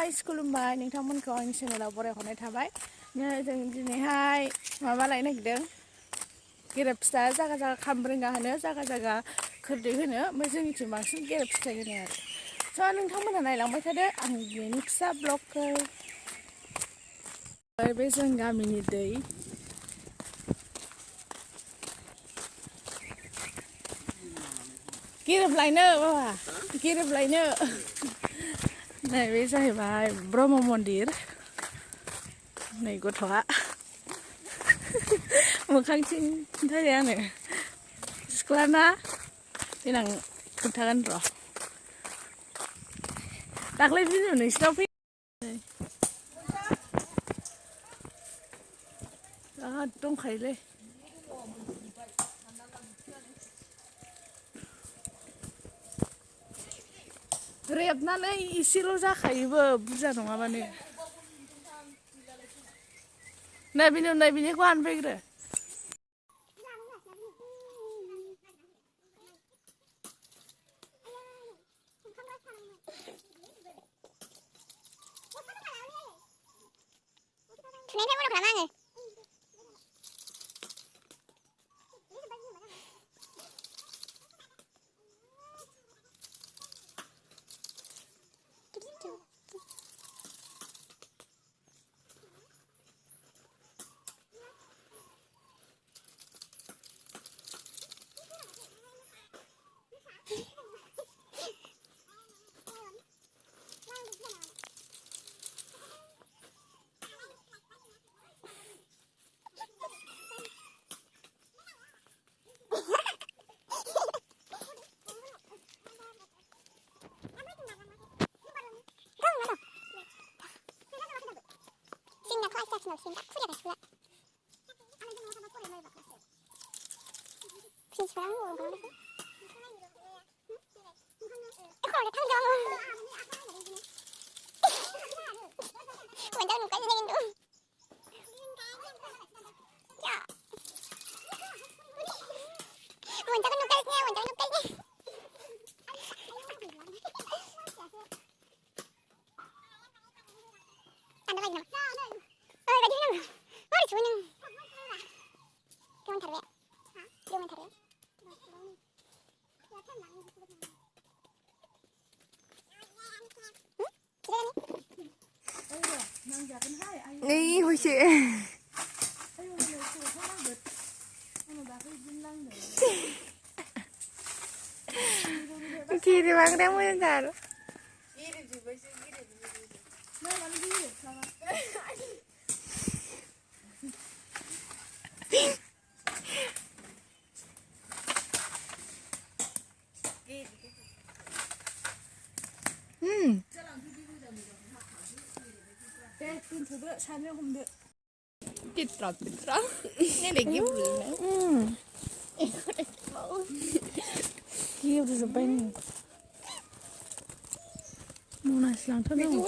Guys खुलुमबाय नोंथांमोनखौ आंनि चेनेलाव बरायहरनाय थाबाय। जों दिनैहाय माबा लायनो नागिरदों गेरेब फिथा जागा जागा खामब्रेंगा होनो जागा जागा खोरदै होनो ओमफ्राय जोंनिथिं बांसिन गेरेब फिथाइ होनो आरो स' नोंथांमोनहा नायलांबाय थादो आं बेनि फिसा ब्लगखौ। बे जों गामिनि दै गेरेब लायनो बाबा गेरेब लायनो नैबे जाहैबाय ब्रह्म मन्दिर। नै गथ'आ मोखांथिं खिन्थायो आंनो सिख्लाना देनां खोन्थागोन र'। दाख्लै दिनै नोंसिनाव फै बिराद दंखायोलै रेबनानै एसेल' जाखायोबो बुरजा नङाबानो। नै बिनिखौ हानफैग्रो। Đi hồi chị Khi thì bạn đang mới ra đó. Pitra. Ini lagi boleh. Kia udah sampai nih. Mau nasi yang tuh dong.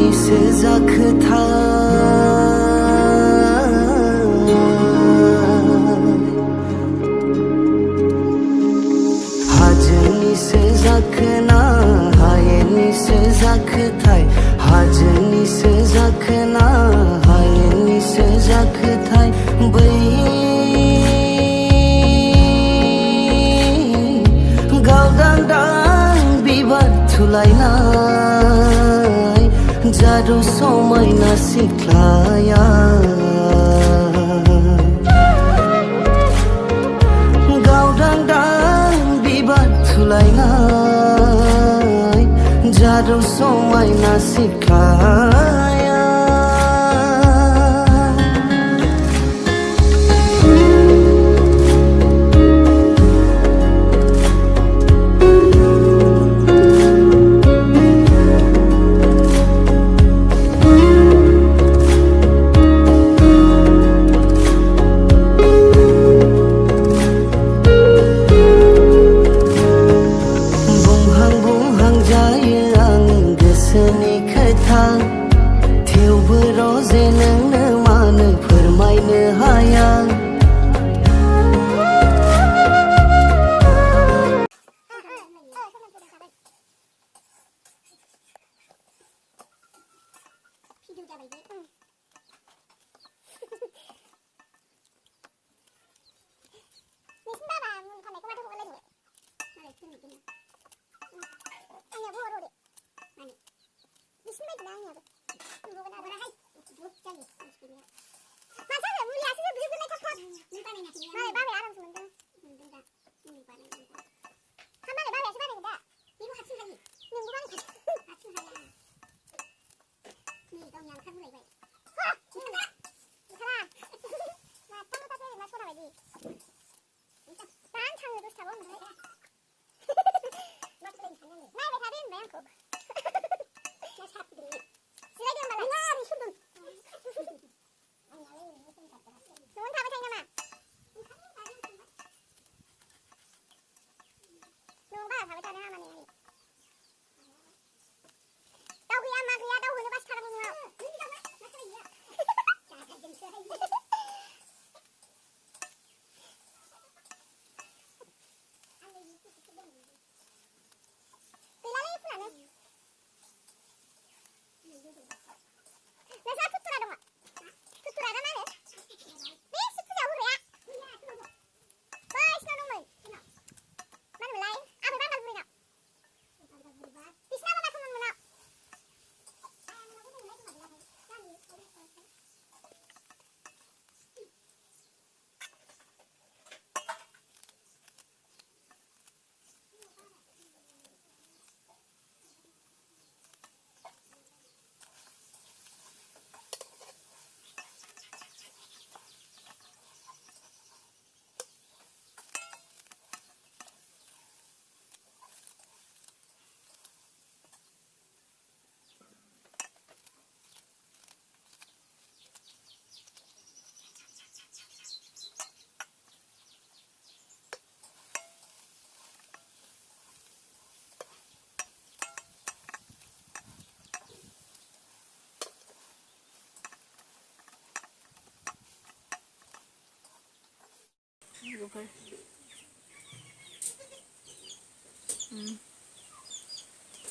हाजोनिसो जाखोथाय हाजोनिसो जाखोना हायेननिसो जाखोथाय हाजोनिसो जाखोना हायेननिसो जाखोथाय बै गावदांदां बिबार थुलायनाय जादु समायना सिख्लाया गावदांदां बिबार थुलायनाय जादु समायना सिख्लाया थेवबो रजे नोंनो मानो फोरमायनो हाया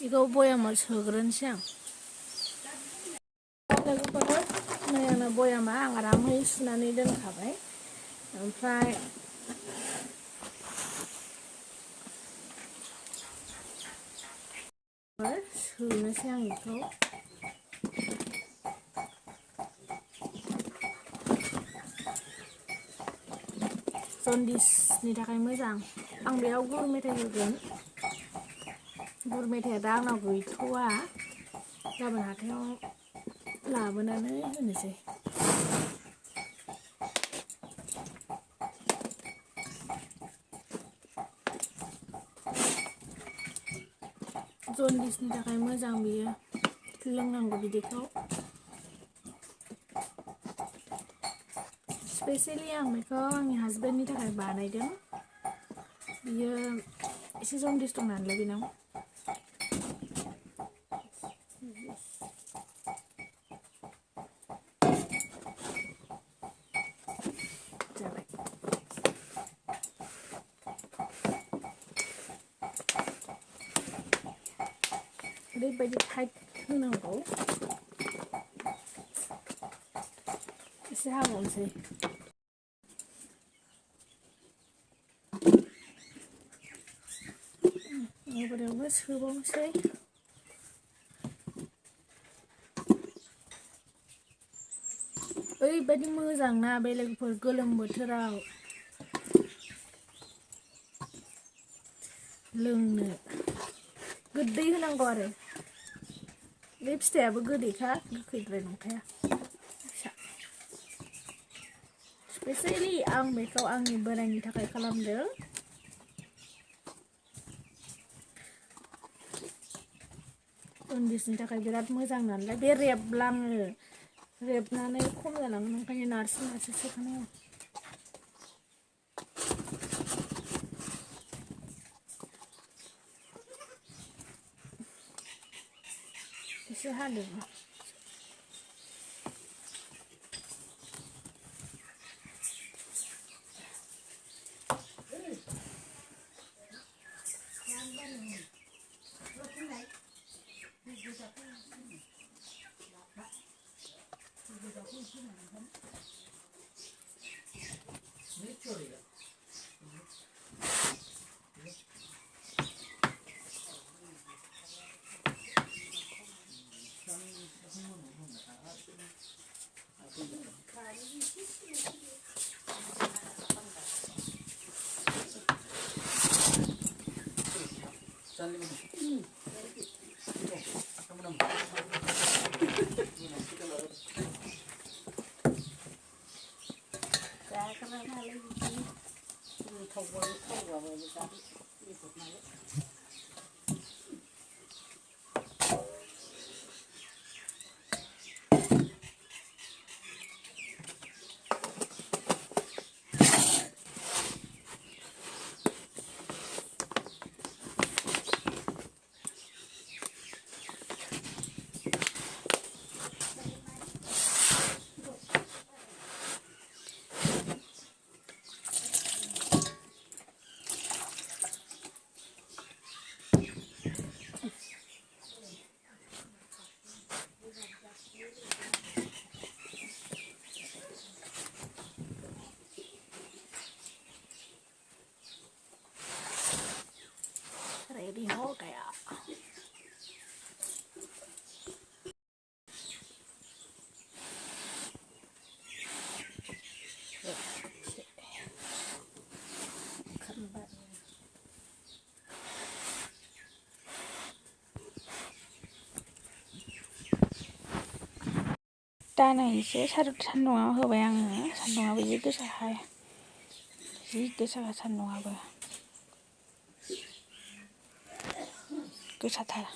Iku bयामाव सोग्रोनोसै आं लोगोफोर नै आंना बयामा आं आरामै सुनानै दोनखाबाय ओमफ्राय सोनोसै आं बेखौ जन्दिसनि थाखाय मोजां आं बेयाव गुर मेथाइ होगोन गुर मेथाइया दा आंनाव गैथ'वा गाबोन हाथायाव लाबोनानै होनोसै जन्दिसनि थाखाय मोजां बियो लोंनांगौ बिदैखौ स्पेशली आं बेखौ आंनि हासबेन्डनि थाखाय बानायदों बियो एसे जन्दिस दं नालाय बेनाव ओरैबायदि टाइट होनांगौ एसे हाबावनोसै ओमफ्राय सोबावनोसै ओरैबायदि मोजां ना बेलेगफोर गोलोम बोथोराव लोंनो गोदै होनांगौ आरो बे फिथाइयाबो गोदैखा गोखैद्राय नंखाया स्पेसियेलि आं बेखौ आंनि बोरायनि थाखाय खालामदों उन्दैनि थाखाय बिराद मोजां नालाय बे रेबलाङो रेबनानै खम जालाङो ओंखायनो नारसो सोखानांगौ एसे हालेवो रेडी हो गया दाना एसे सान्दुङाव होबाय आङो सान्दुङाबो जि गोसाहाय जि गोसा सान्दुङाबो गोसाथार